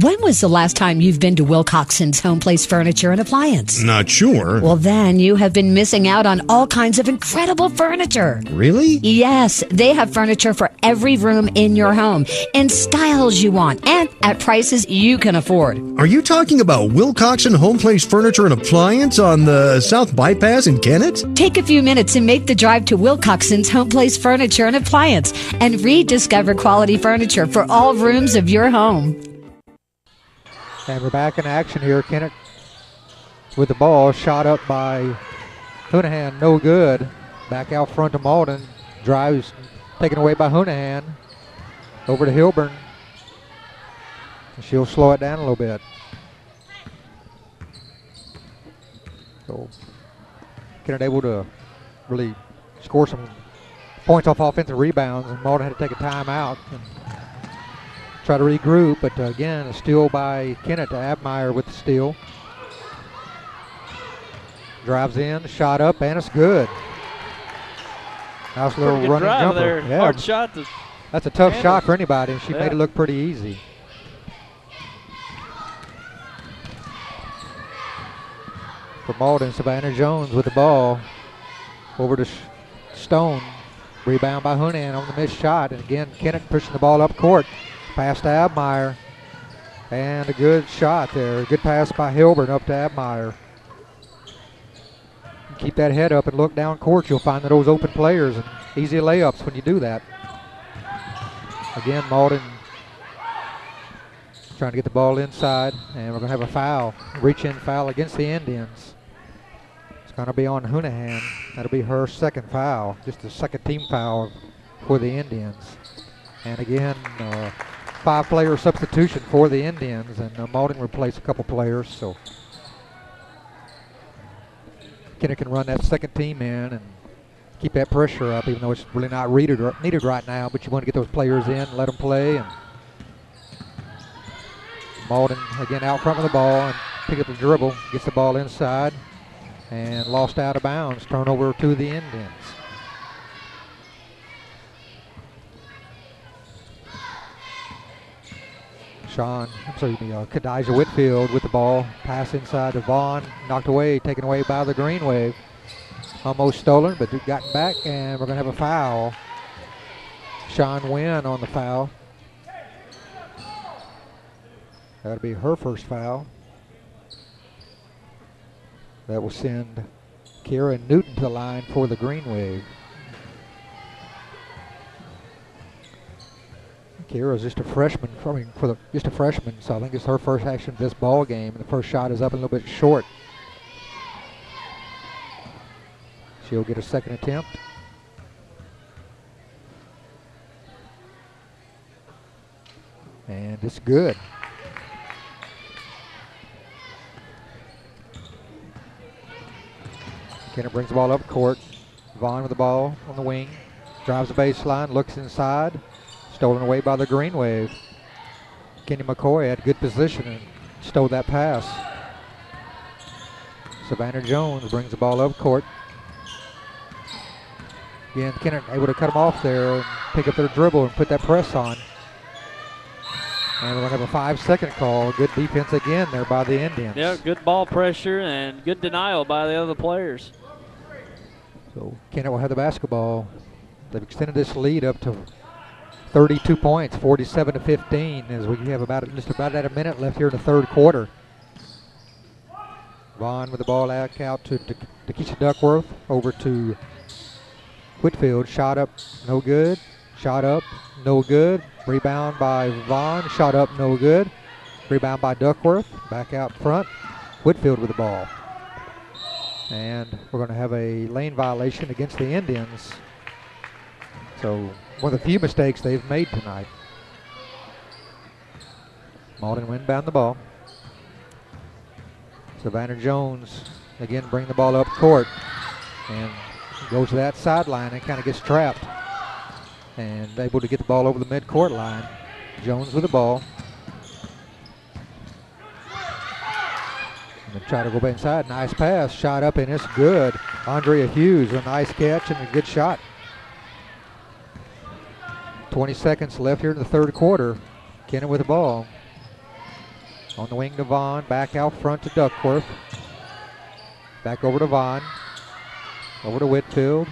When was the last time you've been to Wilcoxon's Home Place Furniture and Appliance? Not sure. Well, then you have been missing out on all kinds of incredible furniture. Really? Yes, they have furniture for every room in your home in styles you want and at prices you can afford. Are you talking about Wilcoxon Home Place Furniture and Appliance on the South Bypass in Kennett? Take a few minutes and make the drive to Wilcoxon's Home Place Furniture and Appliance and rediscover quality furniture for all rooms of your home. And we're back in action here. Kennett with the ball, shot up by Hounahan, no good. Back out front to Malden. Drives taken away by Hounahan. Over to Hilburn. She'll slow it down a little bit. So Kennett able to really score some points off offensive rebounds, and Malden had to take a timeout and try to regroup, but again, a steal by Kennett to Abmeyer with the steal. Drives in, shot up, and it's good. Nice little running jumper. There. Yeah, hard shot. That's a tough shot for anybody, and she made it look pretty easy. For Malden, Savannah Jones with the ball. Over to Stone. Rebound by Hounahan on the missed shot, and again, Kennett pushing the ball up court. Pass to Abmeyer, and a good shot there. Good pass by Hilburn up to Abmeyer. Keep that head up and look down court. You'll find that those open players and easy layups when you do that. Again, Malden trying to get the ball inside, and we're going to have a foul. Reach-in foul against the Indians. It's going to be on Hounahan. That'll be her second foul, just a second team foul for the Indians. And again, 5-player substitution for the Indians, and Malden replaced a couple players, so Kennett can run that second team in and keep that pressure up, even though it's really not needed right now, but you want to get those players in, let them play. And Malden again out front with the ball and pick up the dribble, gets the ball inside and lost out of bounds. Turnover to the Indians. Kadijah Whitfield with the ball. Pass inside to Vaughn. Knocked away, taken away by the Green Wave. Almost stolen, but gotten back, and we're going to have a foul. Sean Wynn on the foul. That'll be her first foul. That will send Kira Newton to the line for the Green Wave. Kira's just a freshman, just a freshman, so I think it's her first action of this ball game. The first shot is up a little bit short. She'll get a second attempt. And it's good. Kennett brings the ball up court. Vaughn with the ball on the wing. Drives the baseline, looks inside. Stolen away by the Green Wave. Kenny McCoy had good position and stole that pass. Savannah Jones brings the ball up court. Again, Kennett able to cut them off there and pick up their dribble and put that press on. And we're going to have a 5-second call. Good defense again there by the Indians. Yeah, good ball pressure and good denial by the other players. So Kennett will have the basketball. They've extended this lead up to 32 points, 47-15, as we have just about a minute left here in the third quarter. Vaughn with the ball out to Keisha Duckworth, over to Whitfield. Shot up, no good. Shot up, no good. Rebound by Vaughn. Shot up, no good. Rebound by Duckworth. Back out front. Whitfield with the ball. And we're going to have a lane violation against the Indians. So one of the few mistakes they've made tonight. Malden will inbound the ball. Savannah Jones again bring the ball up court and goes to that sideline and kind of gets trapped and able to get the ball over the midcourt line. Jones with the ball. And try to go back inside. Nice pass, shot up, and it's good. Andrea Hughes with a nice catch and a good shot. 20 seconds left here in the third quarter. Kennett with the ball. On the wing to Vaughn, back out front to Duckworth. Back over to Vaughn. Over to Whitfield.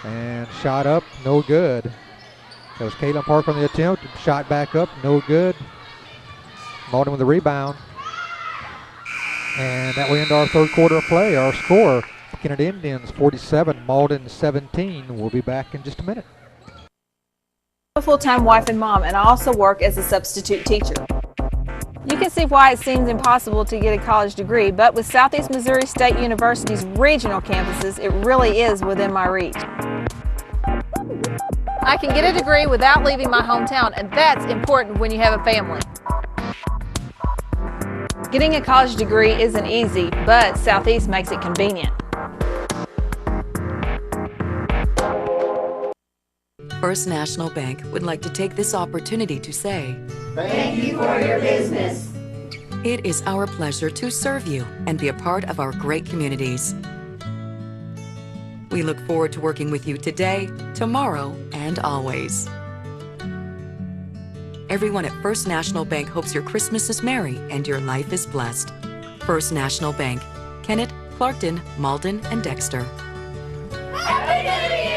And shot up, no good. That was Caitlin Park on the attempt. Shot back up, no good. Malden with the rebound. And that will end our third quarter of play. Our score, Kennett Indians 47, Malden 17. We'll be back in just a minute. I'm a full-time wife and mom, and I also work as a substitute teacher. You can see why it seems impossible to get a college degree, but with Southeast Missouri State University's regional campuses, it really is within my reach. I can get a degree without leaving my hometown, and that's important when you have a family. Getting a college degree isn't easy, but Southeast makes it convenient. First National Bank would like to take this opportunity to say, Thank you for your business. it is our pleasure to serve you and be a part of our great communities. We look forward to working with you today, tomorrow, and always. Everyone at First National Bank hopes your Christmas is merry and your life is blessed. First National Bank, Kennett, Clarkton, Malden, and Dexter. Happy New Year!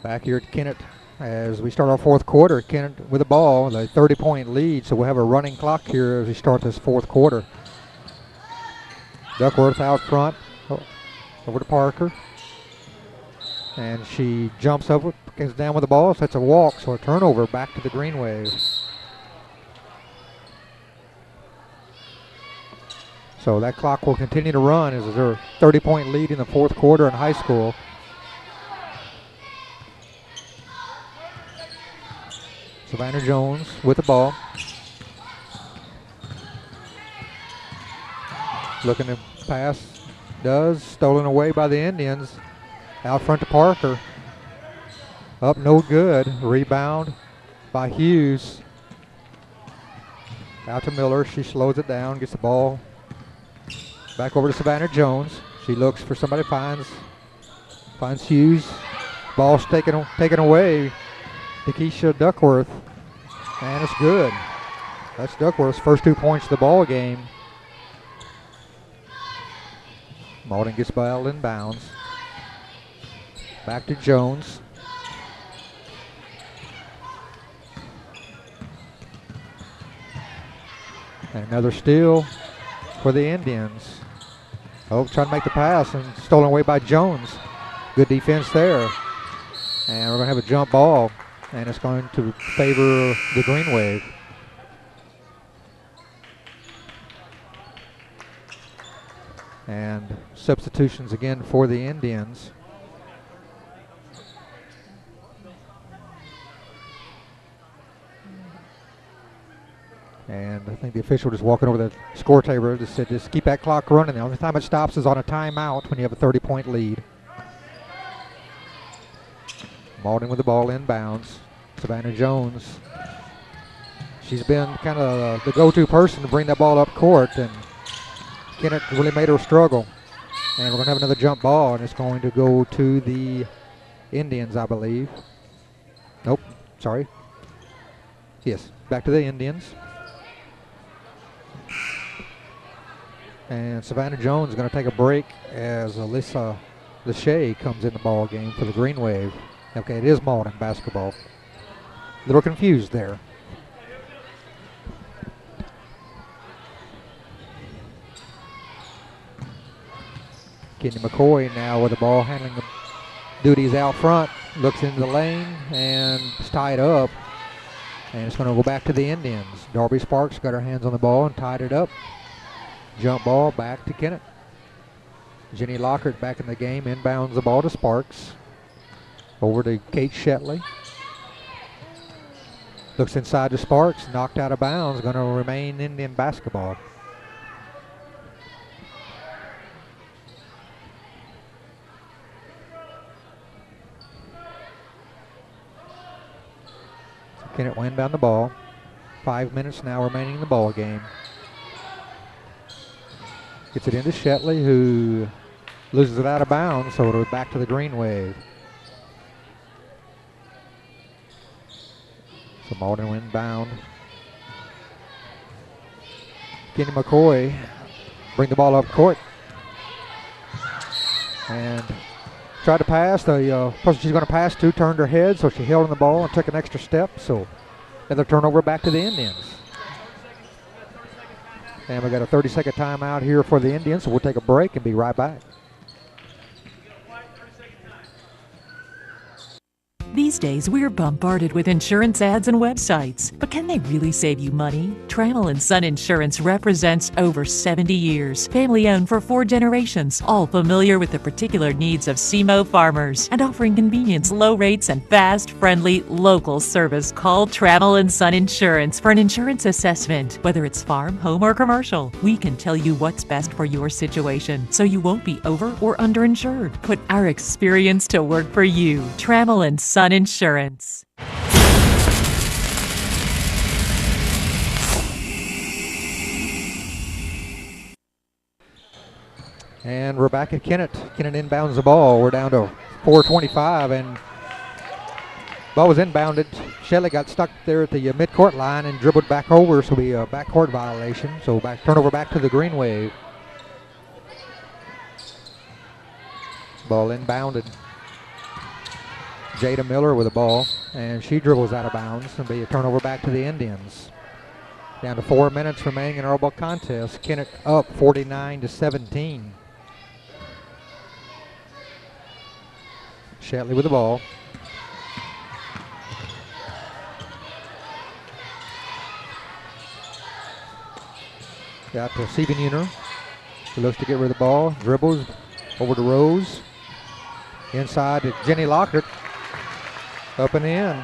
Back here at Kennett as we start our fourth quarter. Kennett with the ball, the 30-point lead, so we'll have a running clock here as we start this fourth quarter. Duckworth out front, over to Parker. And she jumps over, gets down with the ball, so it's a walk, so a turnover back to the Green Wave. So that clock will continue to run as their 30-point lead in the fourth quarter in high school. Savannah Jones with the ball. Looking to pass, does, stolen away by the Indians. Out front to Parker. Up, no good. Rebound by Hughes. Out to Miller, she slows it down, gets the ball. Back over to Savannah Jones. She looks for somebody, finds Hughes. Ball's taken away. Keisha Duckworth, and it's good. That's Duckworth's first 2 points of the ball game. Malden gets ball inbounds. Back to Jones. And another steal for the Indians. Oh, trying to make the pass and stolen away by Jones. Good defense there. And we're going to have a jump ball. And it's going to favor the Green Wave. And substitutions again for the Indians. And I think the official just walking over the score table just said, just keep that clock running. The only time it stops is on a timeout when you have a 30-point lead. Malden with the ball inbounds. Savannah Jones. She's been kind of the go-to person to bring that ball up court, and Kennett really made her struggle. And we're going to have another jump ball, and it's going to go to the Indians, I believe. Nope, sorry. Yes, back to the Indians. And Savannah Jones is going to take a break as Alyssa Lachey comes in the ball game for the Green Wave. Okay, it is Malden basketball. A little confused there. Kenny McCoy now with the ball handling the duties out front. Looks into the lane and it's tied up. And it's going to go back to the Indians. Darby Sparks got her hands on the ball and tied it up. Jump ball back to Kennett. Jenny Lockhart back in the game, inbounds the ball to Sparks. Over to Kate Shetley. Looks inside to Sparks, knocked out of bounds, going to remain Indian basketball. So Kennett will inbound the ball. 5 minutes now remaining in the ball game. Gets it into Shetley, who loses it out of bounds, so it'll back to the Green Wave. So Malden will inbound. Kenny McCoy bring the ball up court. And tried to pass. The person she's going to pass to turned her head, so she held on the ball and took an extra step. So another turnover back to the Indians. And we got a 30-second timeout here for the Indians, so we'll take a break and be right back. These days, we're bombarded with insurance ads and websites. But can they really save you money? Trammell & Son Insurance represents over 70 years. Family-owned for 4 generations. All familiar with the particular needs of SEMO farmers. And offering convenience, low rates, and fast, friendly, local service. Call Trammell & Son Insurance for an insurance assessment. Whether it's farm, home, or commercial, we can tell you what's best for your situation, so you won't be over or underinsured. Put our experience to work for you. Trammell & Son Insurance. And we're back at Kennett. Kennett inbounds the ball. We're down to 4:25, and ball was inbounded. Shetley got stuck there at the midcourt line and dribbled back over, so it'll be a backcourt violation. So turnover back to the Green Wave. Ball inbounded. Jada Miller with the ball, and she dribbles out of bounds and be a turnover back to the Indians. Down to 4 minutes remaining in our ball contest. Kennett up 49-17. Shetley with the ball. Got to Siebenhuner, who looks to get rid of the ball. Dribbles over to Rose. Inside to Jenny Lockhart. Up and in.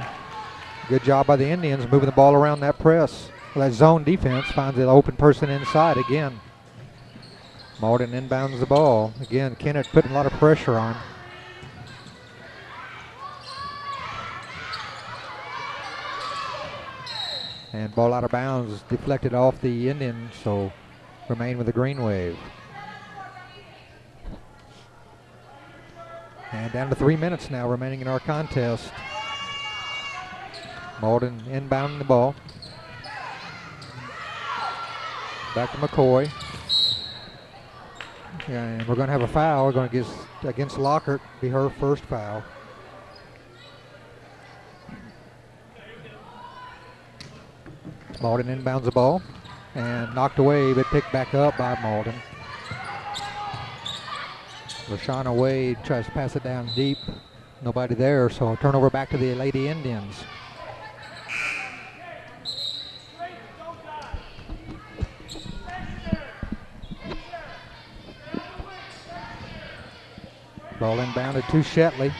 Good job by the Indians moving the ball around that press. Well, that zone defense finds the open person inside again. Malden inbounds the ball. Again, Kennett putting a lot of pressure on. And ball out of bounds, deflected off the Indians, so remain with the Green Wave. And down to 3 minutes now remaining in our contest. Malden inbounding the ball. Back to McCoy. And we're going to have a foul. We're going to get against Lockhart, be her first foul. Malden inbounds the ball and knocked away, but picked back up by Malden. Lashana Wade tries to pass it down deep. Nobody there, so turnover back to the Lady Indians. Ball inbounded to Shetley.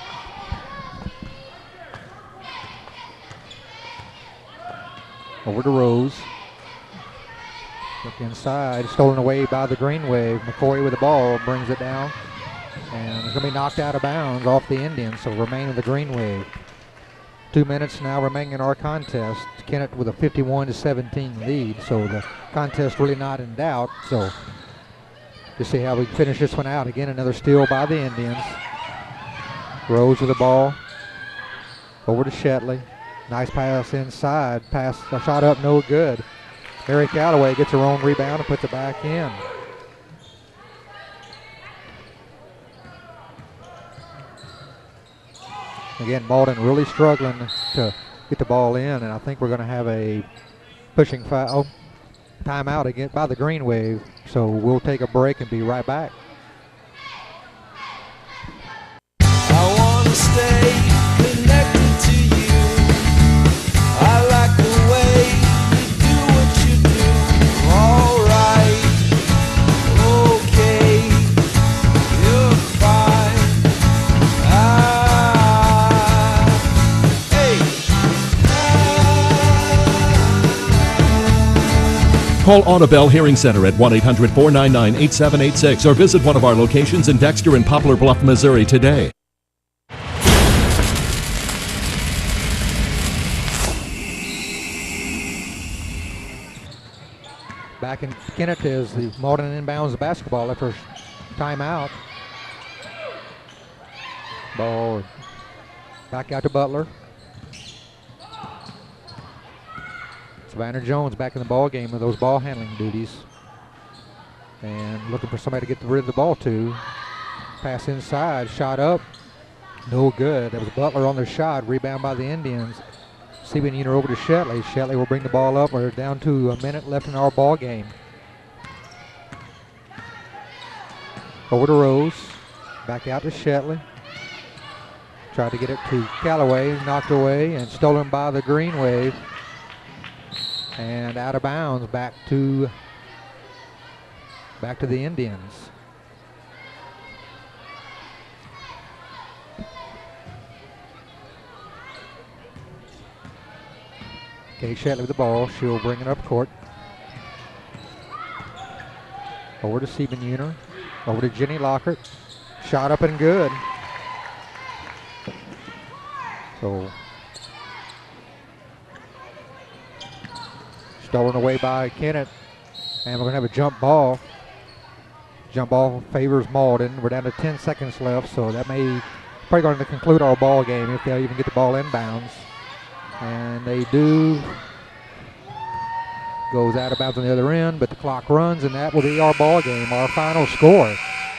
Over to Rose. Look inside, stolen away by the Green Wave. McCoy with the ball, brings it down. And it's going to be knocked out of bounds off the Indians, so remain with the Green Wave. 2 minutes now remaining in our contest. Kennett with a 51-17 lead, so the contest really not in doubt. So to see how we finish this one out. Again, another steal by the Indians. Rose with the ball. Over to Shetley. Nice pass inside. Pass, a shot up, no good. Mary Calloway gets her own rebound and puts it back in. Again, Malden really struggling to get the ball in, and I think we're going to have a pushing foul. Timeout again by the Green Wave, so we'll take a break and be right back. I want to stay connected to you. I like the way you do what you do. All right, okay. Call Audubell Hearing Center at 1-800-499-8786 or visit one of our locations in Dexter and Poplar Bluff, Missouri today. Back in Kennett is the Malden inbounds basketball after timeout. Ball back out to Butler. Savannah Jones back in the ball game with those ball handling duties. And looking for somebody to get rid of the ball to. Pass inside, shot up. No good. That was Butler on their shot. Rebound by the Indians. Stephen Uner over to Shetley. Shetley will bring the ball up. We're down to a minute left in our ball game. Over to Rose. Back out to Shetley. Tried to get it to Callaway. Knocked away and stolen by the Green Wave. And out of bounds back to the Indians. Kay Shetley with the ball. She'll bring it up court. Over to Stephen Uner. Over to Jenny Lockhart. Shot up and good. So stolen away by Kennett. And we're going to have a jump ball. Jump ball favors Malden. We're down to 10 seconds left, so that may probably going to conclude our ball game if they even get the ball inbounds. And they do. Goes out of bounds on the other end, but the clock runs, and that will be our ball game. Our final score,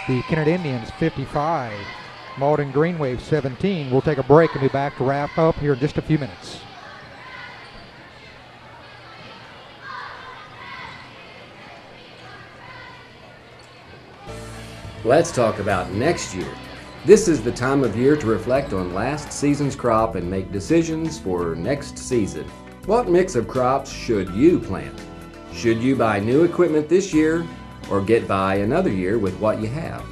the Kennett Indians 55, Malden Green Wave 17. We'll take a break and be back to wrap up here in just a few minutes. Let's talk about next year. This is the time of year to reflect on last season's crop and make decisions for next season. What mix of crops should you plant? Should you buy new equipment this year or get by another year with what you have?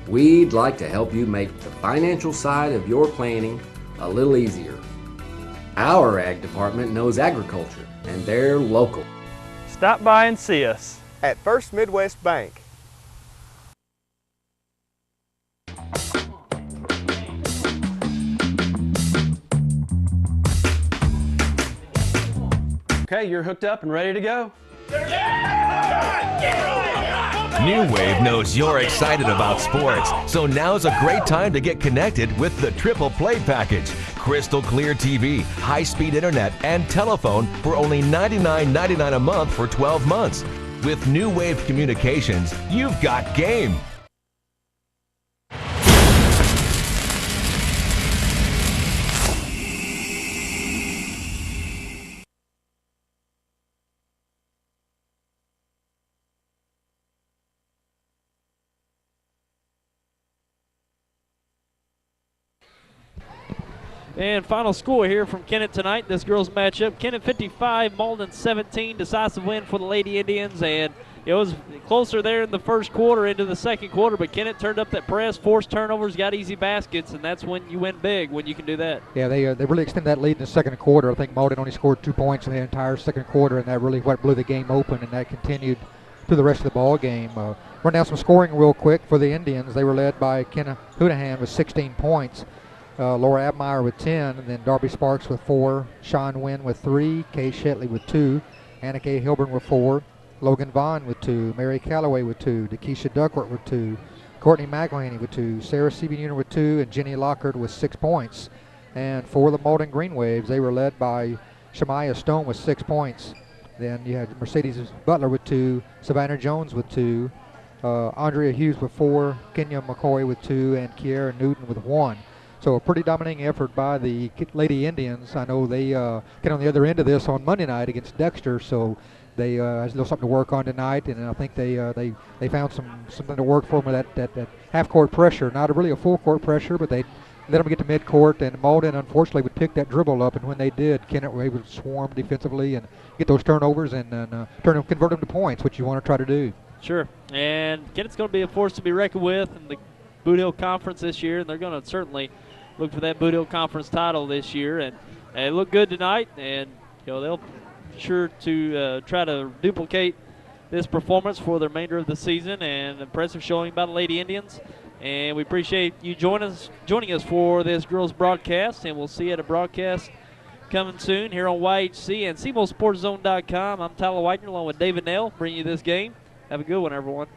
We'd like to help you make the financial side of your planning a little easier. Our ag department knows agriculture and they're local. Stop by and see us at First Midwest Bank. Okay, you're hooked up and ready to go. New Wave knows you're excited about sports, so now's a great time to get connected with the Triple Play Package. Crystal clear TV, high-speed internet, and telephone for only $99.99 a month for 12 months. With New Wave Communications, you've got game. And final score here from Kennett tonight, this girls matchup. Kennett 55, Malden 17, decisive win for the Lady Indians. And it was closer there in the first quarter into the second quarter, but Kennett turned up that press, forced turnovers, got easy baskets, and that's when you win big, when you can do that. Yeah, they really extended that lead in the second quarter. I think Malden only scored 2 points in the entire second quarter, and that really what blew the game open, and that continued through the rest of the ball game. Run down some scoring real quick for the Indians. They were led by Kenna Houdahan with 16 points. Laura Abmeyer with 10, and then Darby Sparks with 4, Sean Wynn with 3, Kay Shetley with 2, Anna Kay Hilburn with 4, Logan Vaughn with 2, Mary Callaway with 2, Dakisha Duckworth with 2, Courtney McElhaney with 2, Sarah Seabuner with 2, and Jenny Lockhart with 6 points. And for the Malden Green Waves, they were led by Shemaya Stone with 6 points. Then you had Mercedes Butler with 2, Savannah Jones with 2, Andrea Hughes with 4, Kenya McCoy with 2, and Kiara Newton with 1. So a pretty dominating effort by the Lady Indians. I know they get on the other end of this on Monday night against Dexter, so they have a little something to work on tonight, and I think they found something to work for them with that half-court pressure. Not really a full-court pressure, but they let them get to mid-court, and Malden unfortunately would pick that dribble up, and when they did, Kennett were able to swarm defensively and get those turnovers and convert them to points, which you want to try to do. Sure, and Kennett's going to be a force to be reckoned with in the Bootheel Conference this year, and they're going to certainly look for that Bootheel Conference title this year, and they look good tonight, and they'll sure to try to duplicate this performance for the remainder of the season, and impressive showing by the Lady Indians. And we appreciate you joining us for this girls broadcast, and we'll see you at a broadcast coming soon here on YHC and SemoSportsZone.com. I'm Tyler Whitener along with David Nell bringing you this game. Have a good one, everyone.